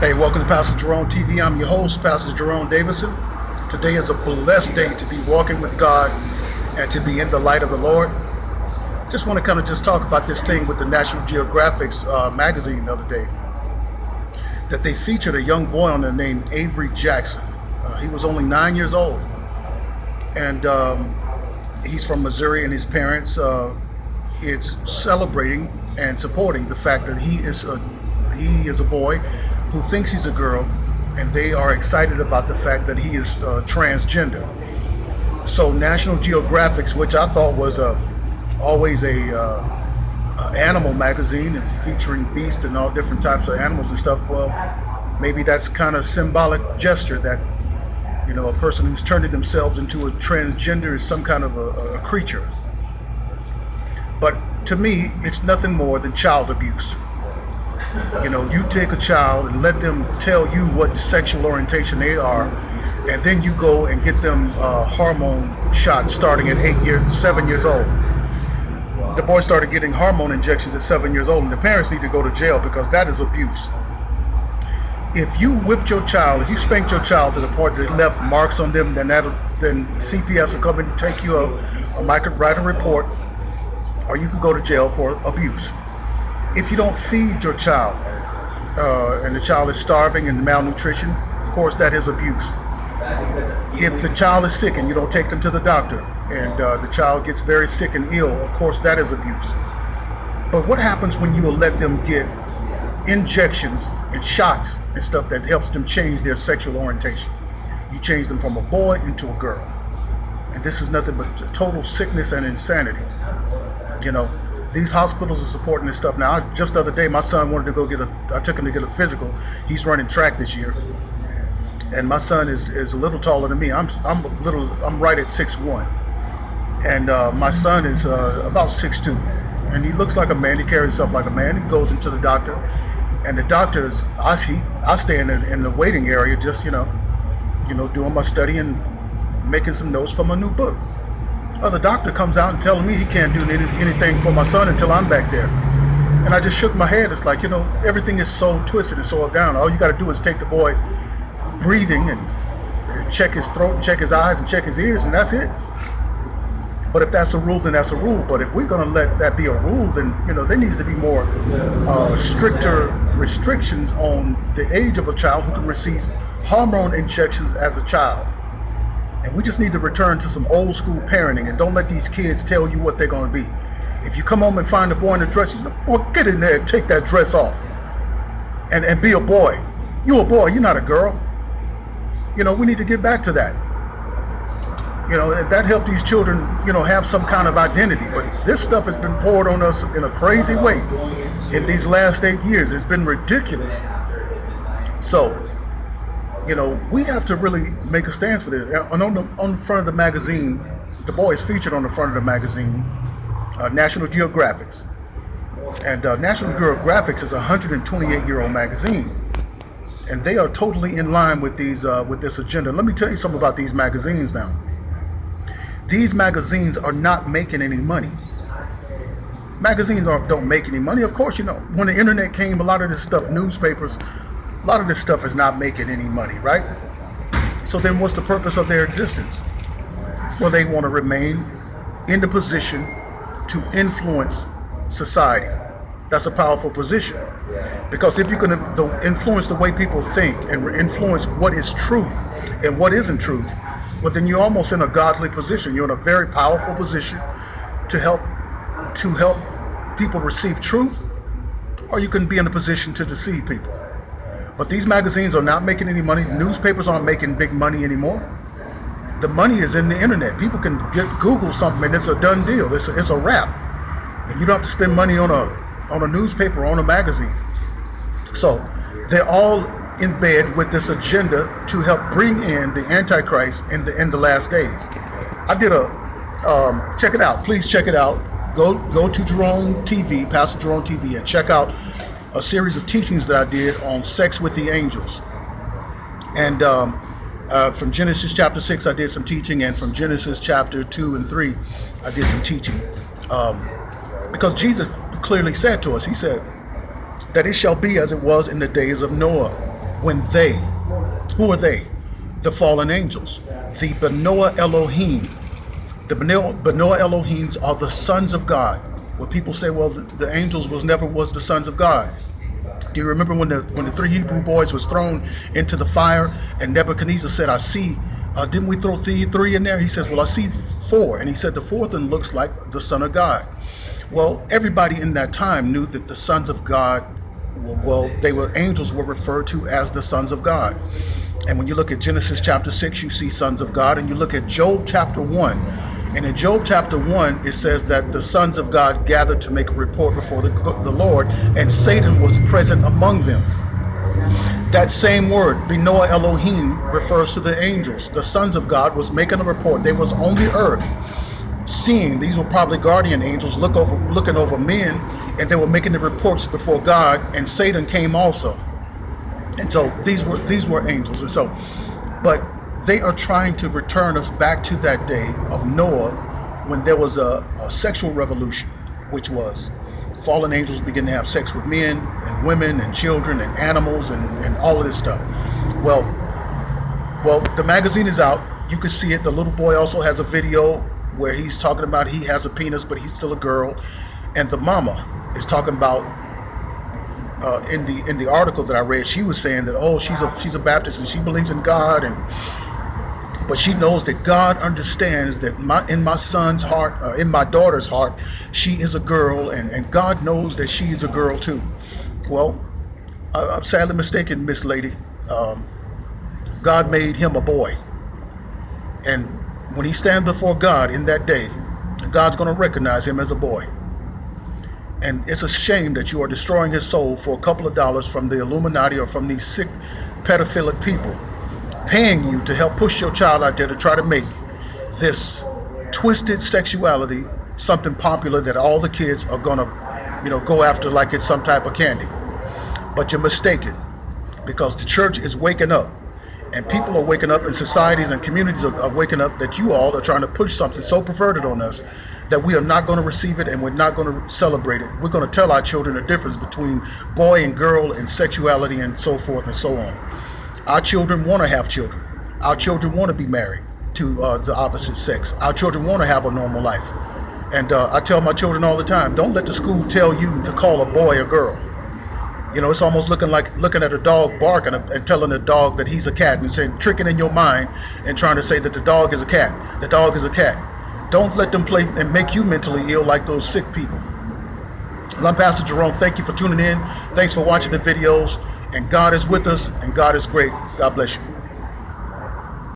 Hey, welcome to Pastor Jerome TV. I'm your host, Pastor Jerome Davison. Today is a blessed day to be walking with God and to be in the light of the Lord. Just want to kind of just talk about this thing with the National Geographic's magazine the other day, that they featured a young boy on there named Avery Jackson. He was only 9 years old, and he's from Missouri, and his parents is celebrating and supporting the fact that he is a boy who thinks he's a girl, and they are excited about the fact that he is transgender. So National Geographic's, which I thought was always a animal magazine and featuring beasts and all different types of animals and stuff, well, maybe that's kind of symbolic gesture that, you know, a person who's turning themselves into a transgender is some kind of a creature. But to me, it's nothing more than child abuse. You know, you take a child and let them tell you what sexual orientation they are, and then you go and get them hormone shots starting at 7 years old. The boy started getting hormone injections at 7 years old, and the parents need to go to jail because that is abuse. If you whipped your child, if you spanked your child to the point that it left marks on them, then CPS will come in and take you write a report, or you could go to jail for abuse. If you don't feed your child and the child is starving and malnutrition, of course that is abuse. If the child is sick and you don't take them to the doctor and the child gets very sick and ill, of course that is abuse. But what happens when you let them get injections and shots and stuff that helps them change their sexual orientation? You change them from a boy into a girl. And this is nothing but total sickness and insanity. You know, these hospitals are supporting this stuff. Now, just the other day, my son wanted to go I took him to get a physical. He's running track this year. And my son is a little taller than me. I'm right at 6'1". And my son is about 6'2". And he looks like a man. He carries himself like a man. He goes into the doctor. And the doctors, I stay in the waiting area just, doing my study and making some notes for my new book. Well, the doctor comes out and telling me he can't do anything for my son until I'm back there. And I just shook my head. It's like, everything is so twisted and so up down. All you got to do is take the boy's breathing and check his throat and check his eyes and check his ears, and that's it. But if that's a rule, then that's a rule. But if we're going to let that be a rule, then, there needs to be more stricter restrictions on the age of a child who can receive hormone injections as a child. And we just need to return to some old school parenting and don't let these kids tell you what they're going to be. If you come home and find a boy in a dress, you say, well, get in there and take that dress off and be a boy. You're a boy, you're not a girl. We need to get back to that. And that helped these children, have some kind of identity. But this stuff has been poured on us in a crazy way in these last 8 years. It's been ridiculous. So, we have to really make a stance for this. And on the front of the magazine, the boy is featured on the front of the magazine, National Geographic's. And National Geographic's is a 128-year-old magazine. And they are totally in line with this agenda. Let me tell you something about these magazines now. These magazines are not making any money. Magazines don't make any money. Of course, when the internet came, a lot of this stuff, newspapers, a lot of this stuff is not making any money, right? So then what's the purpose of their existence? Well, they want to remain in the position to influence society. That's a powerful position. Because if you can influence the way people think and influence what is truth and what isn't truth, well, then you're almost in a godly position. You're in a very powerful position to help people receive truth, or you can be in a position to deceive people. But these magazines are not making any money. Newspapers aren't making big money anymore. The money is in the internet. People can Google something and it's a done deal. It's a wrap. And you don't have to spend money on a newspaper or on a magazine. So they're all in bed with this agenda to help bring in the Antichrist in the last days. I did check it out. Please check it out. Go to Jerome TV, Pastor Jerome TV, and check out a series of teachings that I did on sex with the angels. And from Genesis chapter 6, I did some teaching, and from Genesis chapter 2 and 3, I did some teaching. Because Jesus clearly said to us, he said, that it shall be as it was in the days of Noah. when they, who are they? The fallen angels, the Benoah Elohim. The Benoah Elohims are the sons of God. Where people say, well, the angels never was the sons of God. Do you remember when the three Hebrew boys was thrown into the fire, and Nebuchadnezzar said, I see, didn't we throw three in there? He says, well, I see four. And he said, the fourth one looks like the Son of God. Well, everybody in that time knew that the sons of God, angels were referred to as the sons of God. And when you look at Genesis chapter 6, you see sons of God. And you look at Job chapter 1. And in Job chapter 1, it says that the sons of God gathered to make a report before the Lord, and Satan was present among them. That same word, Benoah Elohim, refers to the angels. The sons of God was making a report. They was on the earth seeing, these were probably guardian angels looking over men, and they were making the reports before God, and Satan came also. And so these were angels. And so, but they are trying to return us back to that day of Noah, when there was a sexual revolution, which was fallen angels begin to have sex with men and women and children and animals and all of this stuff. Well, the magazine is out. You can see it. The little boy also has a video where he's talking about he has a penis, but he's still a girl. And the mama is talking about, in the article that I read, she was saying that, she's a Baptist and she believes in God, but she knows that God understands that in my son's heart, in my daughter's heart, she is a girl, and God knows that she is a girl too. Well, I'm sadly mistaken, Miss Lady. God made him a boy, and when he stands before God in that day, God's going to recognize him as a boy. And it's a shame that you are destroying his soul for a couple of dollars from the Illuminati or from these sick pedophilic people, paying you to help push your child out there to try to make this twisted sexuality something popular that all the kids are gonna, go after like it's some type of candy. But you're mistaken, because the church is waking up, and people are waking up, and societies and communities are waking up, that you all are trying to push something so perverted on us that we are not going to receive it, and we're not going to celebrate it. We're going to tell our children the difference between boy and girl and sexuality and so forth and so on. Our children want to have children. Our children want to be married to the opposite sex. Our children want to have a normal life. And I tell my children all the time, don't let the school tell you to call a boy a girl. It's almost looking at a dog barking and telling a dog that he's a cat, and saying, tricking in your mind and trying to say that the dog is a cat. The dog is a cat. Don't let them play and make you mentally ill like those sick people. Well, I'm Pastor Jerome. Thank you for tuning in. Thanks for watching the videos. And God is with us, and God is great. God bless you.